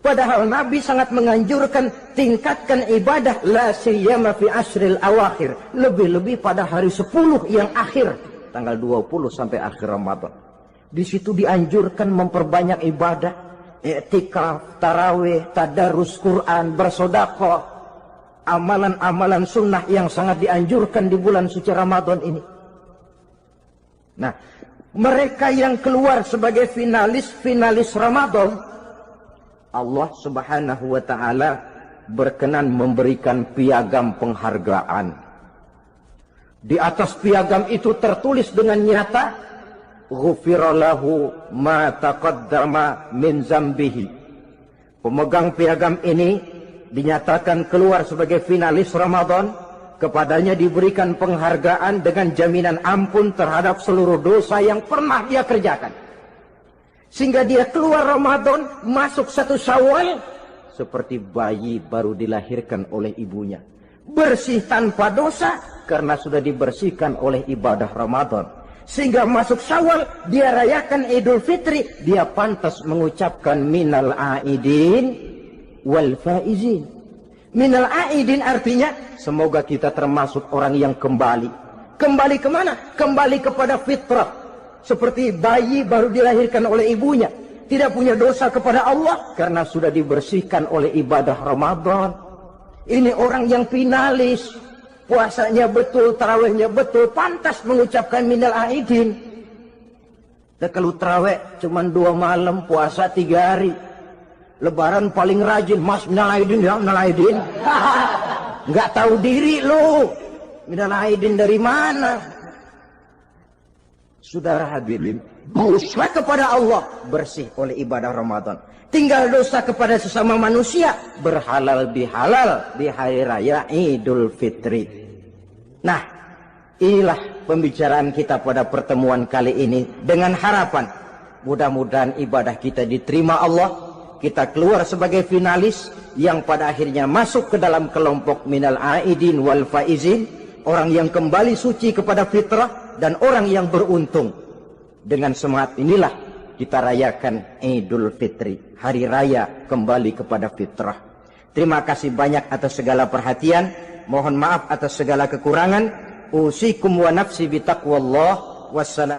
Padahal Nabi sangat menganjurkan tingkatkan ibadah, la siyama fi ashril awakhir, lebih-lebih pada hari 10 yang akhir, tanggal 20 sampai akhir Ramadan. Di situ dianjurkan memperbanyak ibadah, i'tikaf, tarawih, tadarus Quran, bersedekah, amalan-amalan sunnah yang sangat dianjurkan di bulan suci Ramadan ini. Nah, mereka yang keluar sebagai finalis Ramadan, Allah Subhanahu wa ta'ala berkenan memberikan piagam penghargaan. Di atas piagam itu tertulis dengan nyata, ghufira lahu ma taqaddama min zambihi. Pemegang piagam ini dinyatakan keluar sebagai finalis Ramadan. Kepadanya diberikan penghargaan dengan jaminan ampun terhadap seluruh dosa yang pernah dia kerjakan. Sehingga dia keluar Ramadan, masuk 1 Syawal, seperti bayi baru dilahirkan oleh ibunya. Bersih tanpa dosa, karena sudah dibersihkan oleh ibadah Ramadan. Sehingga masuk Syawal, dia rayakan Idul Fitri, dia pantas mengucapkan minal aidin wal faizin. Minal aidin artinya, semoga kita termasuk orang yang kembali. Kembali kemana? Kembali kepada fitrah. Seperti bayi baru dilahirkan oleh ibunya. Tidak punya dosa kepada Allah, karena sudah dibersihkan oleh ibadah Ramadan. Ini orang yang finalis. Puasanya betul, tarawihnya betul, pantas mengucapkan minal aidin. Dan kalau tarawih cuma 2 malam, puasa 3 hari. Lebaran paling rajin, mas minal aidin ya, minal aidin. Nggak tahu diri lu. Minal aidin dari mana? Saudara hadirin, dosa kepada Allah bersih oleh ibadah Ramadan. Tinggal dosa kepada sesama manusia, berhalal bihalal di hari raya Idul Fitri. Nah, inilah pembicaraan kita pada pertemuan kali ini, dengan harapan mudah-mudahan ibadah kita diterima Allah. kita keluar sebagai finalis yang pada akhirnya masuk ke dalam kelompok minal aidin wal faizin, orang yang kembali suci kepada fitrah dan orang yang beruntung. Dengan semangat inilah kita rayakan Idul Fitri, hari raya kembali kepada fitrah. Terima kasih banyak atas segala perhatian. Mohon maaf atas segala kekurangan. Usikum wa nafsi bitaqwallah. Wassalam.